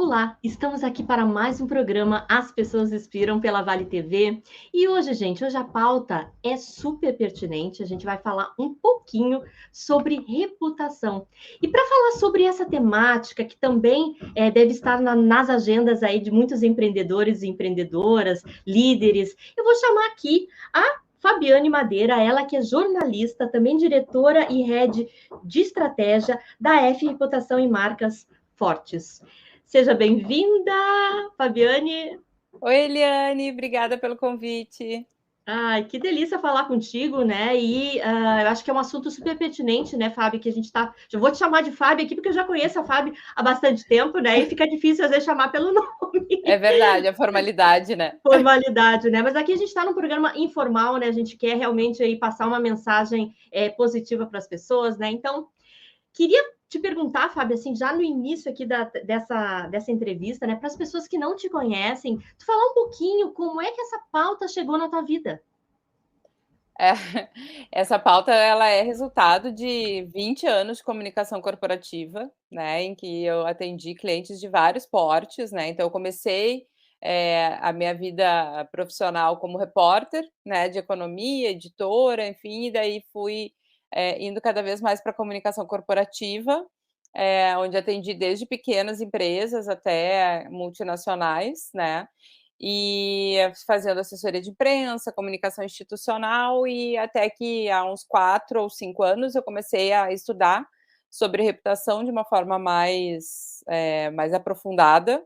Olá, estamos aqui para mais um programa As Pessoas Inspiram pela Vale TV. E hoje a pauta é super pertinente. A gente vai falar um pouquinho sobre reputação. E para falar sobre essa temática, que também deve estar nas agendas aí de muitos empreendedores e empreendedoras, líderes, eu vou chamar aqui a Fabiane Madeira, ela que é jornalista, também diretora e head de estratégia da F Reputação e Marcas Fortes. Seja bem-vinda, Fabiane. Oi, Eliane, obrigada pelo convite. Ai, que delícia falar contigo, né? E eu acho que é um assunto super pertinente, né, Fábio? Que a gente tá. Já vou te chamar de Fábio aqui, porque eu já conheço a Fábio há bastante tempo, né? E fica difícil às vezes chamar pelo nome. É verdade, a formalidade, né? Formalidade, né? Mas aqui a gente está num programa informal, né? A gente quer realmente aí passar uma mensagem positiva para as pessoas, né? Então, queria te perguntar, Fábio, assim, já no início aqui dessa entrevista, né, para as pessoas que não te conhecem, tu falar um pouquinho como é que essa pauta chegou na tua vida. É, essa pauta ela é resultado de 20 anos de comunicação corporativa, né, em que eu atendi clientes de vários portes, né, então eu comecei a minha vida profissional como repórter, né, de economia, editora, enfim, e daí fui indo cada vez mais para a comunicação corporativa, onde atendi desde pequenas empresas até multinacionais, né, e fazendo assessoria de imprensa, comunicação institucional, e até que há uns 4 ou 5 anos eu comecei a estudar sobre reputação de uma forma mais aprofundada,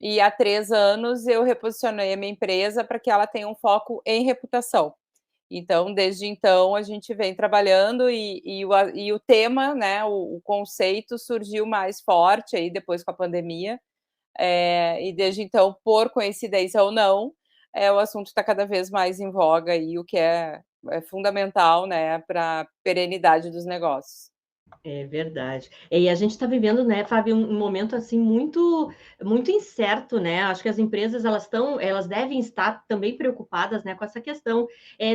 e há 3 anos eu reposicionei a minha empresa para que ela tenha um foco em reputação. Então, desde então, a gente vem trabalhando e o tema, né, o conceito surgiu mais forte aí depois com a pandemia, e desde então, por coincidência ou não, o assunto está cada vez mais em voga e o que é fundamental, né, para a perenidade dos negócios. É verdade. E a gente está vivendo, né, Fábio, um momento assim muito incerto, né? Acho que as empresas elas devem estar também preocupadas, né, com essa questão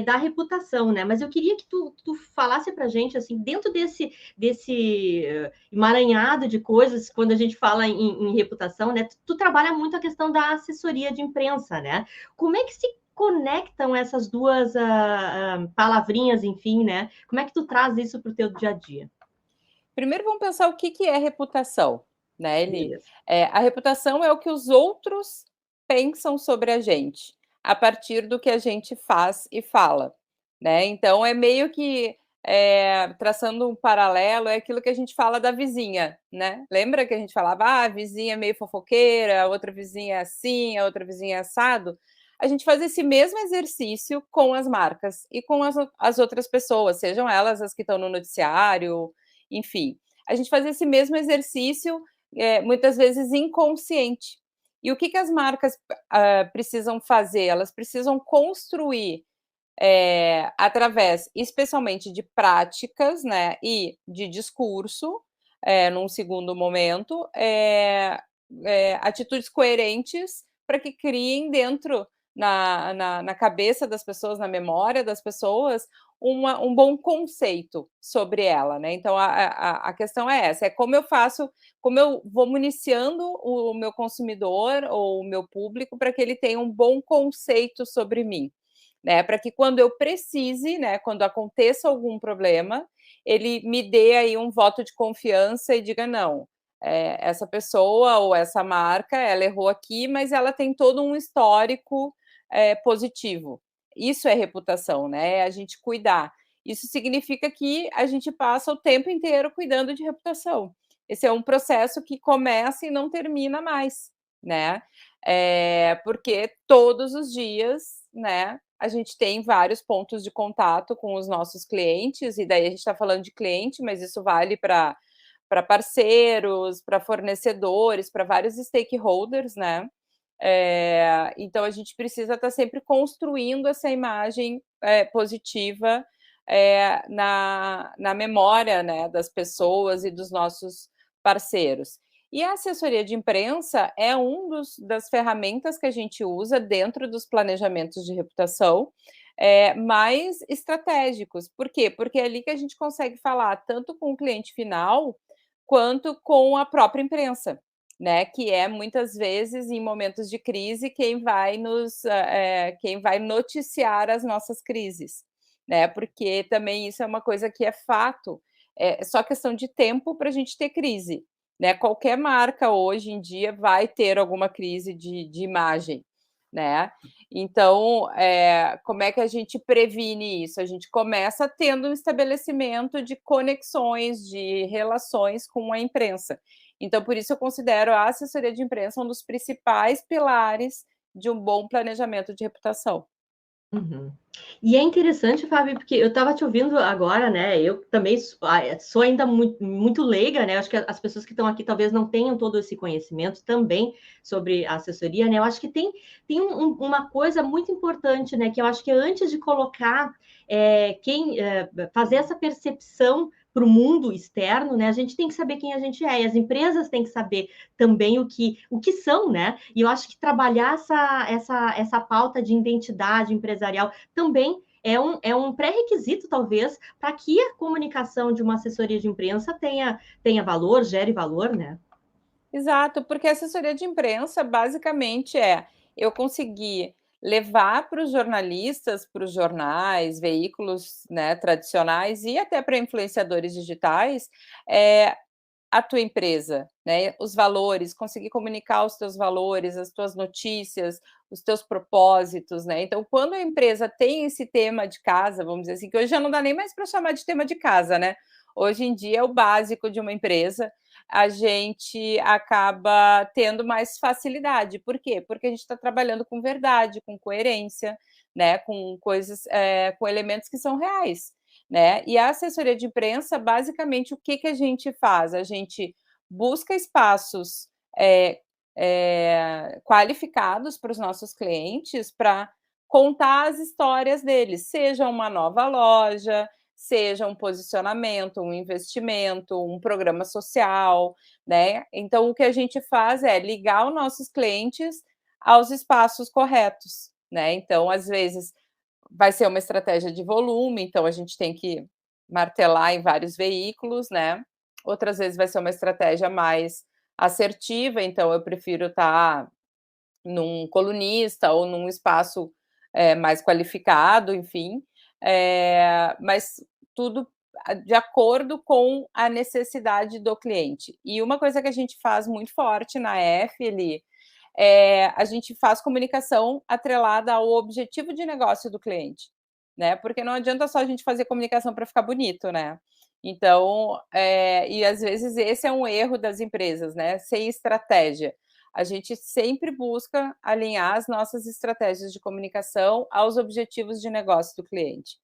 da reputação, né? Mas eu queria que tu falasse para a gente assim, dentro desse emaranhado de coisas, quando a gente fala em reputação, né? Tu trabalha muito a questão da assessoria de imprensa, né? Como é que se conectam essas duas palavrinhas, enfim, né? Como é que tu traz isso para o teu dia a dia? Primeiro vamos pensar o que é reputação, né, Eli? Beleza. A reputação é o que os outros pensam sobre a gente, a partir do que a gente faz e fala, né. Então é meio que, traçando um paralelo, é aquilo que a gente fala da vizinha, né. Lembra que a gente falava: "Ah, a vizinha é meio fofoqueira, a outra vizinha é assim, a outra vizinha é assado"? A gente faz esse mesmo exercício com as marcas e com as outras pessoas, sejam elas as que estão no noticiário, enfim, a gente faz esse mesmo exercício, muitas vezes inconsciente. E o que as marcas precisam fazer? Elas precisam construir, através, especialmente de práticas, né, e de discurso, num segundo momento, atitudes coerentes para que criem dentro na cabeça das pessoas, na memória das pessoas, um bom conceito sobre ela, né. Então a questão é essa, é como eu vou municiando o meu consumidor ou o meu público para que ele tenha um bom conceito sobre mim, né, para que quando eu precise, né, quando aconteça algum problema, ele me dê aí um voto de confiança e diga: "Não, essa pessoa ou essa marca, ela errou aqui, mas ela tem todo um histórico, positivo". Isso é reputação, né, é a gente cuidar. Isso significa que a gente passa o tempo inteiro cuidando de reputação. Esse é um processo que começa e não termina mais, né, porque todos os dias, né, a gente tem vários pontos de contato com os nossos clientes, e daí a gente está falando de cliente, mas isso vale para parceiros, para fornecedores, para vários stakeholders, né. Então a gente precisa estar sempre construindo essa imagem, positiva, na memória, né, das pessoas e dos nossos parceiros. E a assessoria de imprensa é das ferramentas que a gente usa dentro dos planejamentos de reputação, mais estratégicos. Por quê? Porque é ali que a gente consegue falar tanto com o cliente final, quanto com a própria imprensa. né, que é muitas vezes em momentos de crise quem vai noticiar as nossas crises, né, porque também isso é uma coisa que é fato, é só questão de tempo para a gente ter crise, né, qualquer marca hoje em dia vai ter alguma crise de imagem, né. Então, como é que a gente previne isso? A gente começa tendo um estabelecimento de conexões, de relações com a imprensa. Então, por isso eu considero a assessoria de imprensa um dos principais pilares de um bom planejamento de reputação. Uhum. E é interessante, Fábio, porque eu estava te ouvindo agora, né? Eu também sou ainda muito leiga, né? Acho que as pessoas que estão aqui talvez não tenham todo esse conhecimento também sobre a assessoria, né? Eu acho que tem uma coisa muito importante, né? Que eu acho que antes de colocar fazer essa percepção para o mundo externo, né? A gente tem que saber quem a gente é, e as empresas têm que saber também o que são, né? E eu acho que trabalhar essa pauta de identidade empresarial também é um pré-requisito, talvez, para que a comunicação de uma assessoria de imprensa tenha valor, gere valor, né? Exato, porque a assessoria de imprensa basicamente eu conseguir levar para os jornalistas, para os jornais, veículos, né, tradicionais e até para influenciadores digitais, a tua empresa, né, os valores, conseguir comunicar os teus valores, as tuas notícias, os teus propósitos, né. Então, quando a empresa tem esse tema de casa, vamos dizer assim, que hoje já não dá nem mais para chamar de tema de casa, né. Hoje em dia é o básico de uma empresa, a gente acaba tendo mais facilidade. Por quê? Porque a gente está trabalhando com verdade, com coerência, né, com coisas, com elementos que são reais, né. E a assessoria de imprensa, basicamente, o que que a gente faz? A gente busca espaços, qualificados para os nossos clientes, para contar as histórias deles, seja uma nova loja, seja um posicionamento, um investimento, um programa social, né. Então o que a gente faz é ligar os nossos clientes aos espaços corretos, né. Então, às vezes, vai ser uma estratégia de volume, então a gente tem que martelar em vários veículos, né. Outras vezes vai ser uma estratégia mais assertiva, então eu prefiro estar num colunista ou num espaço, mais qualificado, enfim, mas tudo de acordo com a necessidade do cliente. E uma coisa que a gente faz muito forte na F, a gente faz comunicação atrelada ao objetivo de negócio do cliente, né, porque não adianta só a gente fazer comunicação para ficar bonito, né. Então, e às vezes esse é um erro das empresas, né, sem estratégia. A gente sempre busca alinhar as nossas estratégias de comunicação aos objetivos de negócio do cliente,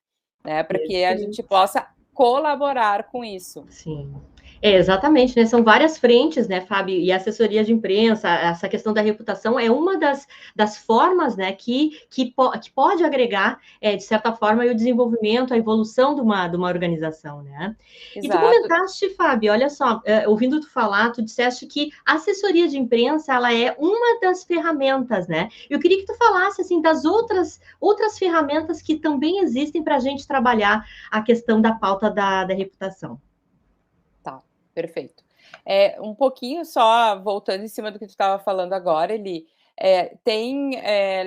né, para que a gente Perfeito. possa colaborar com isso. Sim. Exatamente, né? São várias frentes, né, Fábio? E a assessoria de imprensa, essa questão da reputação é uma das formas, né, que pode agregar, de certa forma, o desenvolvimento, a evolução de uma organização, né? E tu Exato. comentaste, Fábio, olha só, ouvindo tu falar, tu disseste que a assessoria de imprensa, ela é uma das ferramentas, né? Eu queria que tu falasse, assim, das outras ferramentas que também existem para a gente trabalhar a questão da pauta da reputação. Tá, perfeito. Um pouquinho só voltando em cima do que tu estava falando agora, tem,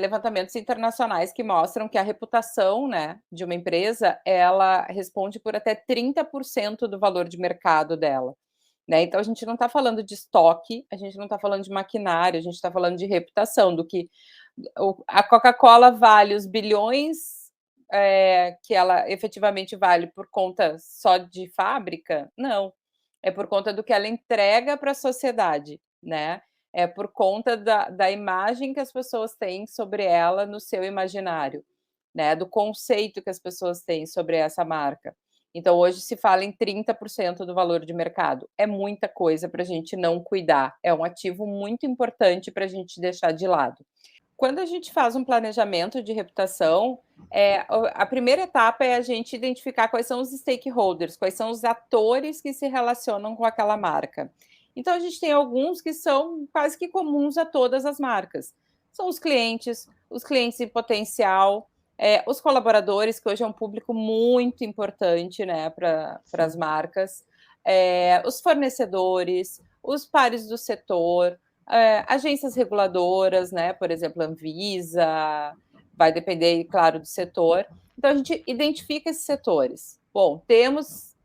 levantamentos internacionais que mostram que a reputação, né, de uma empresa, ela responde por até 30% do valor de mercado dela, né. Então a gente não está falando de estoque, a gente não está falando de maquinário, a gente está falando de reputação, do que a Coca-Cola vale os bilhões, que ela efetivamente vale por conta só de fábrica? Não. É por conta do que ela entrega para a sociedade, né. É por conta da imagem que as pessoas têm sobre ela no seu imaginário, né, do conceito que as pessoas têm sobre essa marca. Então hoje se fala em 30% do valor de mercado. É muita coisa para a gente não cuidar, é um ativo muito importante para a gente deixar de lado. Quando a gente faz um planejamento de reputação, a primeira etapa é a gente identificar quais são os stakeholders, quais são os atores que se relacionam com aquela marca. Então, a gente tem alguns que são quase que comuns a todas as marcas. São os clientes em potencial, os colaboradores, que hoje é um público muito importante, né, para as Sim. marcas, os fornecedores, os pares do setor, agências reguladoras, né, por exemplo, Anvisa, vai depender, claro, do setor. Então, a gente identifica esses setores. Bom, temos,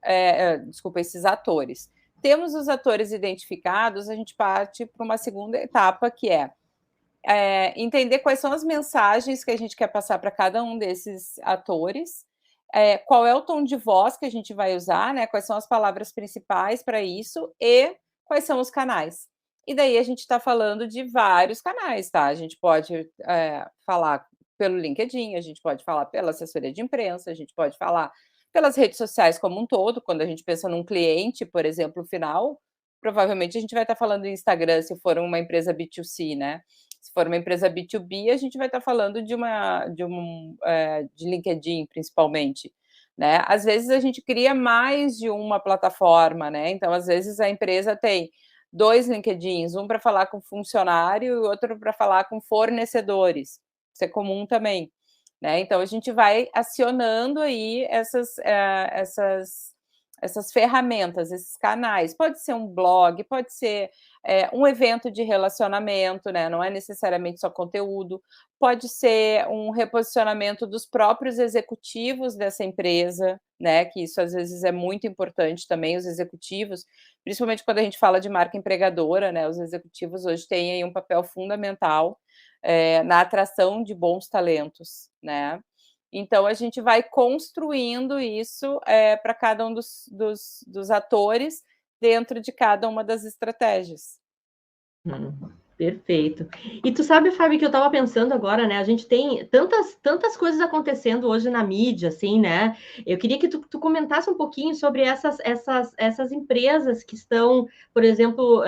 desculpa, esses atores. Temos os atores identificados, a gente parte para uma segunda etapa, que é entender quais são as mensagens que a gente quer passar para cada um desses atores, qual é o tom de voz que a gente vai usar, né? Quais são as palavras principais para isso e quais são os canais. E daí a gente está falando de vários canais, tá? A gente pode falar pelo LinkedIn, a gente pode falar pela assessoria de imprensa, a gente pode falar pelas redes sociais como um todo. Quando a gente pensa num cliente, por exemplo, final, provavelmente a gente vai estar falando do Instagram, se for uma empresa B2C, né? Se for uma empresa B2B, a gente vai estar falando de LinkedIn, principalmente, né? Às vezes a gente cria mais de uma plataforma, né? Então, às vezes a empresa tem 2 LinkedIns, um para falar com funcionário e outro para falar com fornecedores. Isso é comum também, né? Então, a gente vai acionando aí essas ferramentas, esses canais. Pode ser um blog, pode ser um evento de relacionamento, né? Não é necessariamente só conteúdo, pode ser um reposicionamento dos próprios executivos dessa empresa, né? Que isso às vezes é muito importante também, os executivos, principalmente quando a gente fala de marca empregadora, né? Os executivos hoje têm aí um papel fundamental na atração de bons talentos, né? Então, a gente vai construindo isso para cada um dos atores dentro de cada uma das estratégias. Perfeito. E tu sabe, Fábio, que eu estava pensando agora, né? A gente tem tantas coisas acontecendo hoje na mídia, assim, né? Eu queria que tu comentasse um pouquinho sobre essas empresas que estão, por exemplo,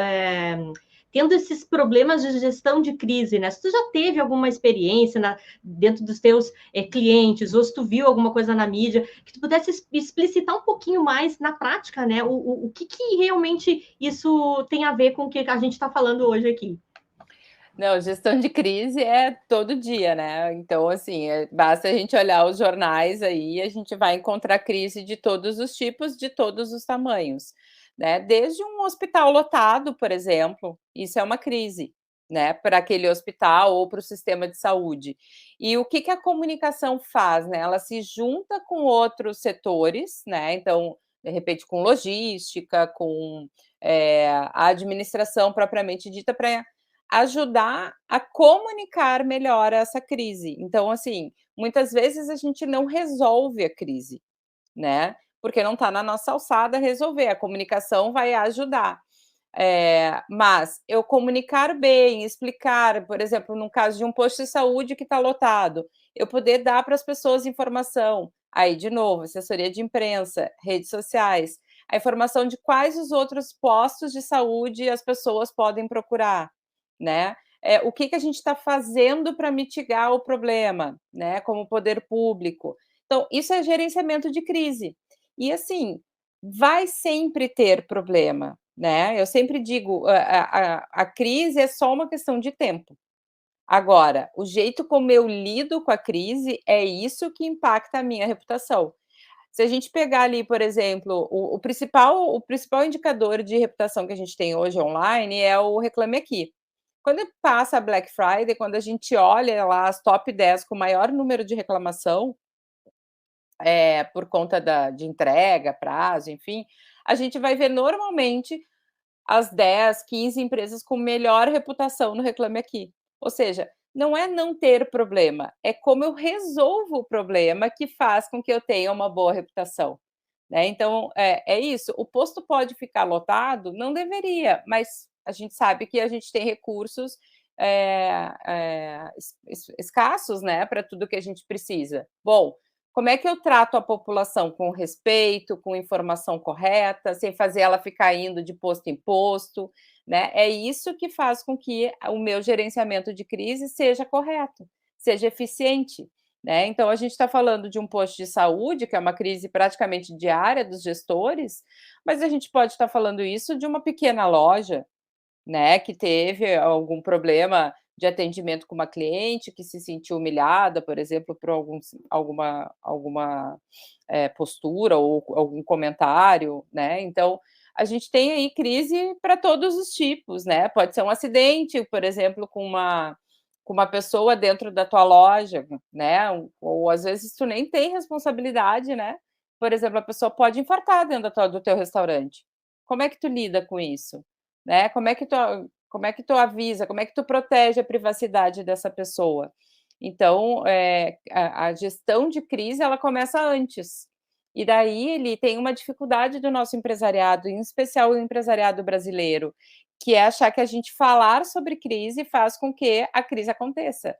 tendo esses problemas de gestão de crise, né? Se tu já teve alguma experiência dentro dos teus clientes, ou se tu viu alguma coisa na mídia, que tu pudesse explicitar um pouquinho mais na prática, né? O que realmente isso tem a ver com o que a gente está falando hoje aqui. Não, gestão de crise é todo dia, né? Então, assim, basta a gente olhar os jornais aí, a gente vai encontrar crise de todos os tipos, de todos os tamanhos, né? Desde um hospital lotado, por exemplo, isso é uma crise, né? Para aquele hospital ou para o sistema de saúde. E o que a comunicação faz, né? Ela se junta com outros setores, né? Então, de repente, com logística, com a administração propriamente dita, para ajudar a comunicar melhor essa crise. Então, assim, muitas vezes a gente não resolve a crise, né? Porque não está na nossa alçada resolver. A comunicação vai ajudar. Mas eu comunicar bem, explicar, por exemplo, no caso de um posto de saúde que está lotado, eu poder dar para as pessoas informação. Aí, de novo, assessoria de imprensa, redes sociais, a informação de quais os outros postos de saúde as pessoas podem procurar, né? O que a gente está fazendo para mitigar o problema, né? Como poder público. Então, isso é gerenciamento de crise. E assim, vai sempre ter problema, né? Eu sempre digo, a crise é só uma questão de tempo. Agora, o jeito como eu lido com a crise é isso que impacta a minha reputação. Se a gente pegar ali, por exemplo, o principal indicador de reputação que a gente tem hoje online é o Reclame Aqui. Quando passa a Black Friday, quando a gente olha lá as top 10 com maior número de reclamação, por conta de entrega, prazo, enfim, a gente vai ver normalmente as 10, 15 empresas com melhor reputação no Reclame Aqui. Ou seja, não é não ter problema, é como eu resolvo o problema que faz com que eu tenha uma boa reputação, né? Então, é isso. O posto pode ficar lotado? Não deveria, mas a gente sabe que a gente tem recursos escassos, né, para tudo que a gente precisa. Bom, como é que eu trato a população? Com respeito, com informação correta, sem fazer ela ficar indo de posto em posto, né? É isso que faz com que o meu gerenciamento de crise seja correto, seja eficiente, né? Então, a gente está falando de um posto de saúde, que é uma crise praticamente diária dos gestores, mas a gente pode estar falando isso de uma pequena loja, né, que teve algum problema de atendimento com uma cliente que se sentiu humilhada, por exemplo, por alguma postura ou algum comentário, né? Então, a gente tem aí crise para todos os tipos, né? Pode ser um acidente, por exemplo, com uma pessoa dentro da tua loja, né? Ou às vezes tu nem tem responsabilidade, né? Por exemplo, a pessoa pode infartar dentro do teu restaurante. Como é que tu lida com isso? Né? Como é que tu avisa? Como é que tu protege a privacidade dessa pessoa? Então, a gestão de crise, ela começa antes. E daí ele tem uma dificuldade do nosso empresariado, em especial o empresariado brasileiro, que é achar que a gente falar sobre crise faz com que a crise aconteça.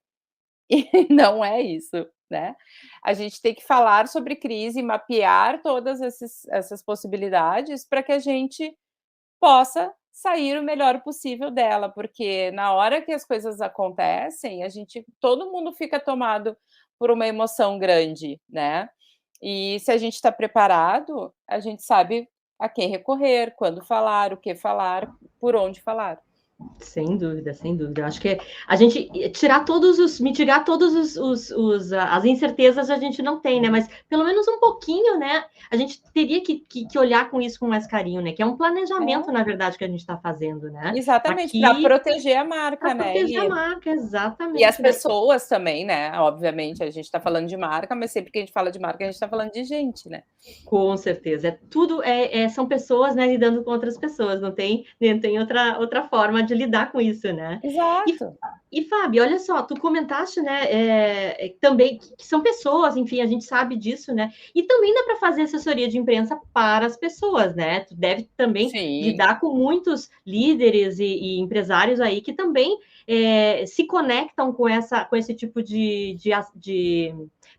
E não é isso, né? A gente tem que falar sobre crise, mapear todas essas possibilidades para que a gente possa sair o melhor possível dela, porque na hora que as coisas acontecem, todo mundo fica tomado por uma emoção grande, né? E se a gente está preparado, a gente sabe a quem recorrer, quando falar, o que falar, por onde falar. Sem dúvida, sem dúvida. Eu acho que a gente mitigar todos as incertezas a gente não tem, né? Mas pelo menos um pouquinho, né? A gente teria que olhar com isso com mais carinho, né? Que é um planejamento, na verdade, que a gente está fazendo, né? Exatamente, para Aqui, proteger a marca, para né, proteger a Eli? marca, E as exatamente, né? pessoas também, né? Obviamente, a gente está falando de marca, mas sempre que a gente fala de marca, a gente está falando de gente, né? Com certeza. São pessoas, né, lidando com outras pessoas, não tem outra forma de lidar com isso, né? E, Exato. e Fábio, olha só, tu comentaste, né, também que são pessoas, enfim, a gente sabe disso, né? E também dá para fazer assessoria de imprensa para as pessoas, né? Tu deve também Sim. lidar com muitos líderes e empresários aí que também se conectam com esse tipo de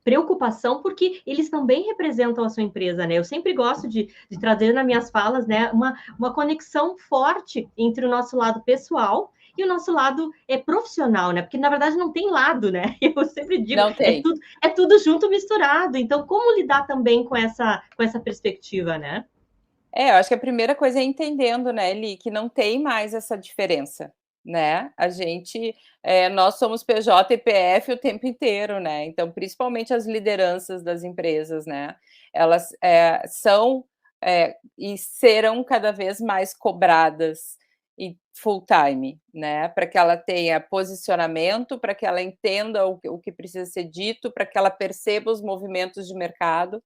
preocupação, porque eles também representam a sua empresa, né? Eu sempre gosto de trazer nas minhas falas, né, uma conexão forte entre o nosso lado pessoal e o nosso lado profissional, né? Porque na verdade não tem lado, né? Eu sempre digo, Não tem. é tudo junto misturado. Então, como lidar também com essa perspectiva, né? Eu acho que a primeira coisa é entendendo, né, Eli, que não tem mais essa diferença, né? Nós somos PJ e PF o tempo inteiro, né? Então, principalmente as lideranças das empresas, né? Elas são e serão cada vez mais cobradas e full time, né? Para que ela tenha posicionamento, para que ela entenda o que precisa ser dito, para que ela perceba os movimentos de mercado,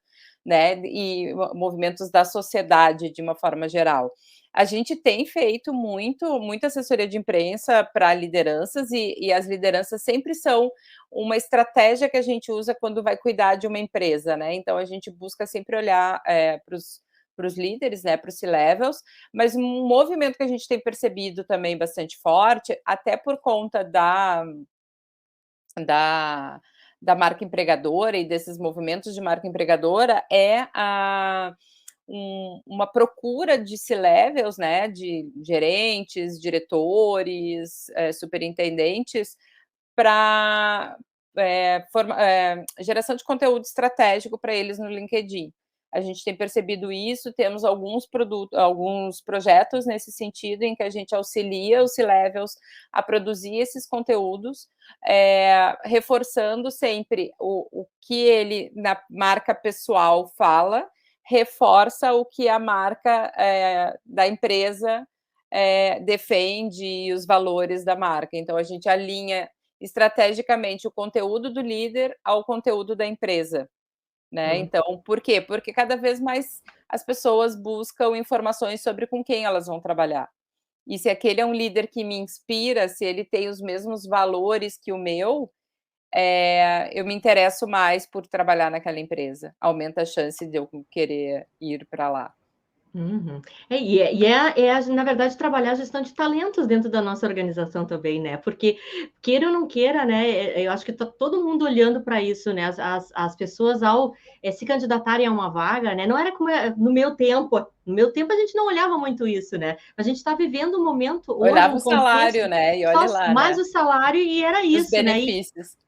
né, e movimentos da sociedade de uma forma geral. A gente tem feito muita assessoria de imprensa para lideranças e as lideranças sempre são uma estratégia que a gente usa quando vai cuidar de uma empresa, né? Então a gente busca sempre olhar para os líderes, né, para os C-levels, mas um movimento que a gente tem percebido também bastante forte, até por conta da, da marca empregadora e desses movimentos de marca empregadora uma procura de C-levels, né, de gerentes, diretores, superintendentes, para geração de conteúdo estratégico para eles no LinkedIn. A gente tem percebido isso, temos alguns projetos nesse sentido, em que a gente auxilia os C-levels a produzir esses conteúdos, reforçando sempre o que ele, na marca pessoal, fala, reforça o que a marca da empresa defende e os valores da marca. Então, a gente alinha estrategicamente o conteúdo do líder ao conteúdo da empresa, né? Então, por quê? Porque cada vez mais as pessoas buscam informações sobre com quem elas vão trabalhar. E se aquele é um líder que me inspira, se ele tem os mesmos valores que o meu, eu me interesso mais por trabalhar naquela empresa. Aumenta a chance de eu querer ir para lá. Uhum. Na verdade, trabalhar a gestão de talentos dentro da nossa organização também, né? Porque, queira ou não queira, né? Eu acho que está todo mundo olhando para isso, né? As pessoas, ao se candidatarem a uma vaga, né? Não era como no meu tempo. No meu tempo, a gente não olhava muito isso, né? A gente está vivendo um momento hoje, Olhava um o salário, contexto, né? E só olha lá, mais né? o salário e era Os isso, né? benefícios.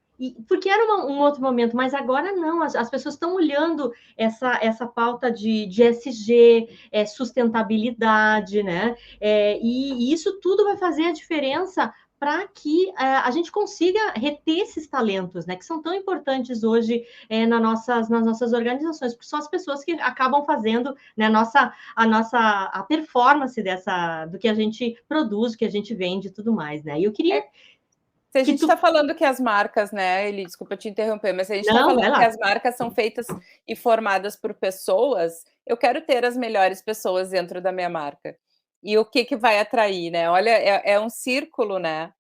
Porque era um outro momento, mas agora não, as pessoas estão olhando essa pauta de ESG, sustentabilidade, né? E isso tudo vai fazer a diferença para que a gente consiga reter esses talentos, né, que são tão importantes hoje nas nossas organizações, porque são as pessoas que acabam fazendo, né, a performance do que a gente produz, que a gente vende e tudo mais, né? E eu queria se a gente está falando que as marcas, né, Eli, desculpa te interromper, mas se a gente está falando que as marcas são feitas e formadas por pessoas, eu quero ter as melhores pessoas dentro da minha marca. E o que vai atrair, né? Olha, é um círculo, né?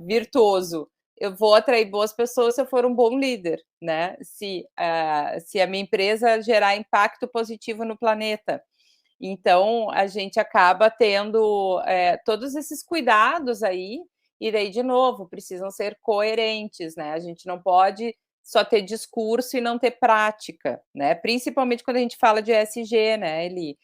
Virtuoso. Eu vou atrair boas pessoas se eu for um bom líder, né? Se a minha empresa gerar impacto positivo no planeta. Então, a gente acaba tendo todos esses cuidados aí, e daí, de novo, precisam ser coerentes, né? A gente não pode só ter discurso e não ter prática, né? Principalmente quando a gente fala de ESG, né, Eli?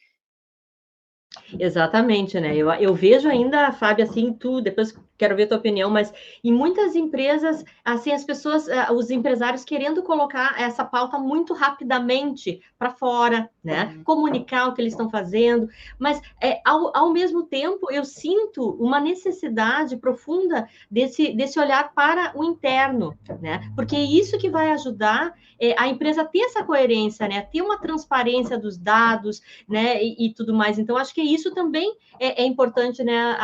Exatamente, né? Eu vejo ainda, Fábio, assim, tu, depois quero ver a tua opinião, mas em muitas empresas, assim, as pessoas, os empresários querendo colocar essa pauta muito rapidamente para fora, né? Comunicar o que eles estão fazendo, mas ao mesmo tempo eu sinto uma necessidade profunda desse olhar para o interno, né? Porque é isso que vai ajudar a empresa a ter essa coerência, né? Ter uma transparência dos dados, né? E tudo mais. Então, acho que isso também é importante, né?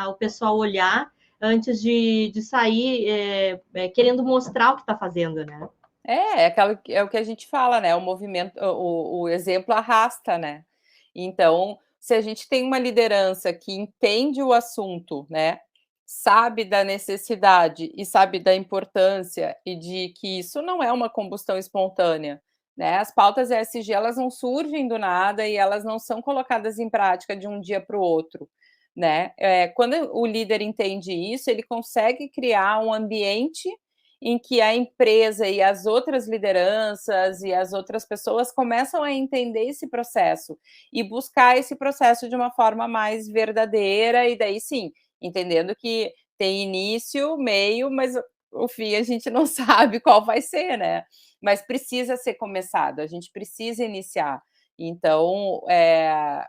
O pessoal olhar antes de sair querendo mostrar o que está fazendo, né? É o que a gente fala, né? O movimento, o exemplo arrasta, né? Então, se a gente tem uma liderança que entende o assunto, né? Sabe da necessidade e sabe da importância e de que isso não é uma combustão espontânea, né? As pautas ESG, elas não surgem do nada e elas não são colocadas em prática de um dia para o outro, né? Quando o líder entende isso, ele consegue criar um ambiente em que a empresa e as outras lideranças e as outras pessoas começam a entender esse processo e buscar esse processo de uma forma mais verdadeira, e daí sim, entendendo que tem início, meio, mas o fim a gente não sabe qual vai ser, né? Mas precisa ser começado, a gente precisa iniciar. Então,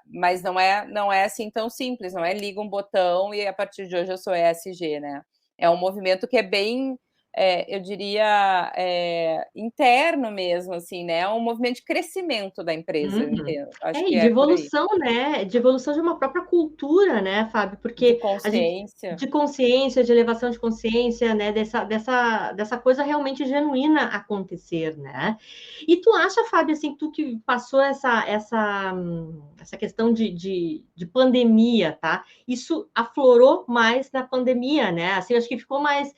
mas não é assim tão simples, não é liga um botão e a partir de hoje eu sou ESG, né? É um movimento que é bem, eu diria, interno mesmo, assim, né? É um movimento de crescimento da empresa, eu entendo. Acho que E de é por aí. evolução, né? De evolução de uma própria cultura, né, Fábio? De Porque a gente consciência. de consciência, de elevação de consciência, né? Dessa coisa realmente genuína acontecer, né? E tu acha, Fábio, assim, tu que passou essa questão de pandemia, tá? Isso aflorou mais na pandemia, né? Assim, acho que ficou mais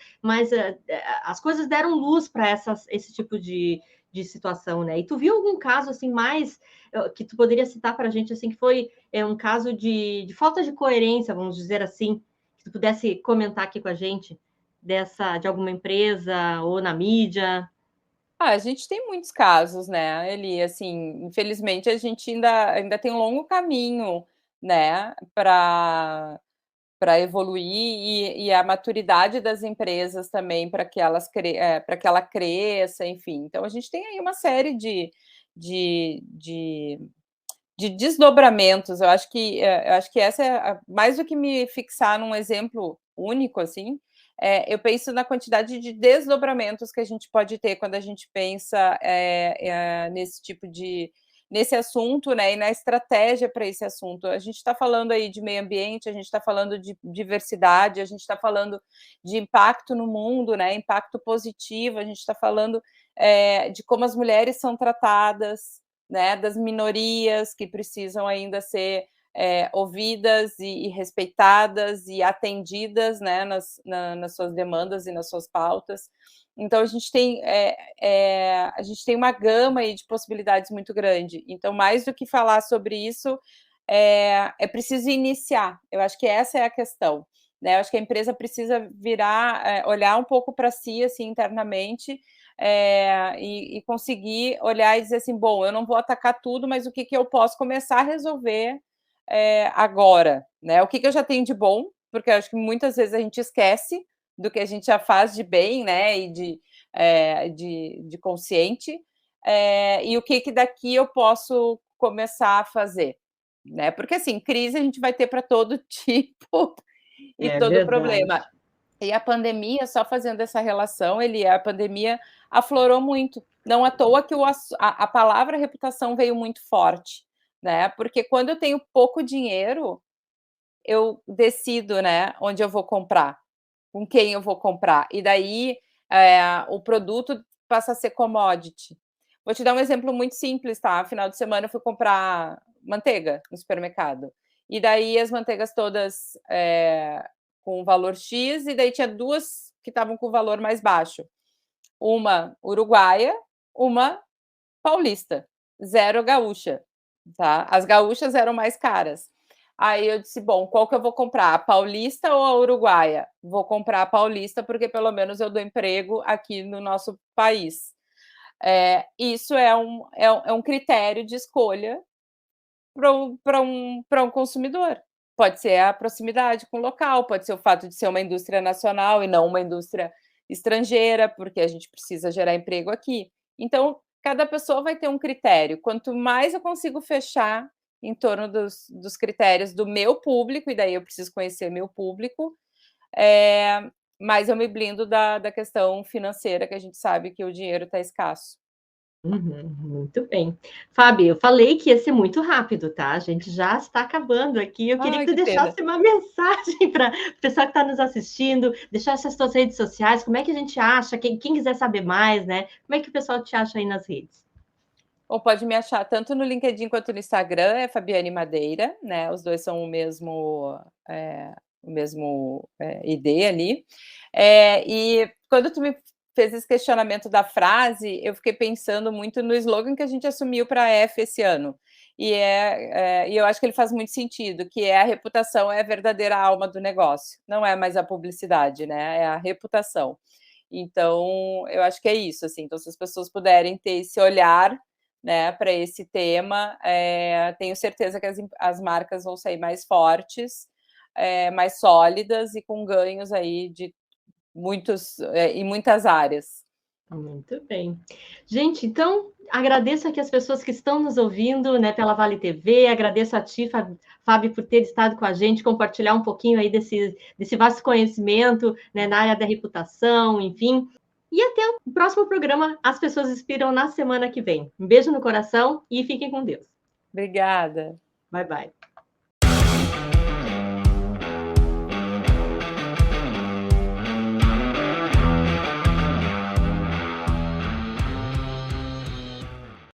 as coisas deram luz para esse tipo de situação, né? E tu viu algum caso assim mais que tu poderia citar para a gente assim que foi um caso de falta de coerência, vamos dizer assim, que tu pudesse comentar aqui com a gente de alguma empresa ou na mídia? A gente tem muitos casos, né, Eli, assim, infelizmente a gente ainda tem um longo caminho, né, para evoluir e a maturidade das empresas também para que para que ela cresça, enfim. Então a gente tem aí uma série de de de desdobramentos. Eu acho que essa mais do que me fixar num exemplo único, assim, eu penso na quantidade de desdobramentos que a gente pode ter quando a gente pensa, nesse tipo nesse assunto, né, e na estratégia para esse assunto. A gente está falando aí de meio ambiente, a gente está falando de diversidade, a gente está falando de impacto no mundo, né, impacto positivo, a gente está falando, de como as mulheres são tratadas, né, das minorias que precisam ainda ser ouvidas e respeitadas e atendidas, né, nas suas demandas e nas suas pautas. Então a gente tem uma gama aí de possibilidades muito grande. Então, mais do que falar sobre isso, é preciso iniciar. Eu acho que essa é a questão, né? Eu acho que a empresa precisa virar, olhar um pouco para si, assim, internamente, e conseguir olhar e dizer assim, bom, eu não vou atacar tudo, mas o que eu posso começar a resolver agora, né? O que eu já tenho de bom, porque eu acho que muitas vezes a gente esquece do que a gente já faz de bem, né? E de consciente, e o que daqui eu posso começar a fazer, né? Porque assim, crise a gente vai ter para todo tipo e É todo o verdade. problema. E a pandemia, só fazendo essa relação, a pandemia aflorou muito. Não à toa que a palavra reputação veio muito forte, né? Porque quando eu tenho pouco dinheiro, eu decido, né, onde eu vou comprar, com quem eu vou comprar. E daí o produto passa a ser commodity. Vou te dar um exemplo muito simples, tá? Final de semana eu fui comprar manteiga no supermercado. E daí as manteigas todas com valor X, e daí tinha duas que estavam com valor mais baixo. Uma uruguaia, uma paulista, zero gaúcha, tá? As gaúchas eram mais caras. Aí eu disse, bom, qual que eu vou comprar? A paulista ou a uruguaia? Vou comprar a paulista, porque pelo menos eu dou emprego aqui no nosso país. Isso é um critério de escolha para um consumidor. Pode ser a proximidade com o local, pode ser o fato de ser uma indústria nacional e não uma indústria estrangeira, porque a gente precisa gerar emprego aqui. Então, cada pessoa vai ter um critério. Quanto mais eu consigo fechar em torno dos critérios do meu público, e daí eu preciso conhecer meu público, mais eu me blindo da questão financeira, que a gente sabe que o dinheiro está escasso. Uhum, muito bem. Fábio, eu falei que ia ser muito rápido, tá? A gente já está acabando aqui. Eu queria que Ai, tu que pena. deixasse uma mensagem para o pessoal que está nos assistindo, deixasse as tuas redes sociais, como é que a gente acha, quem quiser saber mais, né? Como é que o pessoal te acha aí nas redes? Ou pode me achar tanto no LinkedIn quanto no Instagram, é Fabiane Madeira, né? Os dois são o mesmo ID ali. E quando tu me fez esse questionamento da frase, eu fiquei pensando muito no slogan que a gente assumiu para a F esse ano. E eu acho que ele faz muito sentido, que é a reputação é a verdadeira alma do negócio, não é mais a publicidade, né? É a reputação. Então, eu acho que é isso, assim. Então, se as pessoas puderem ter esse olhar, né, para esse tema, tenho certeza que as marcas vão sair mais fortes, mais sólidas e com ganhos aí de em muitas áreas. Muito bem. Gente, então agradeço aqui as pessoas que estão nos ouvindo, né, pela Vale TV, agradeço a ti, Fábio, por ter estado com a gente, compartilhar um pouquinho aí desse vasto conhecimento, né, na área da reputação, enfim. E até o próximo programa, As Pessoas Inspiram, na semana que vem. Um beijo no coração e fiquem com Deus. Obrigada. Bye, bye.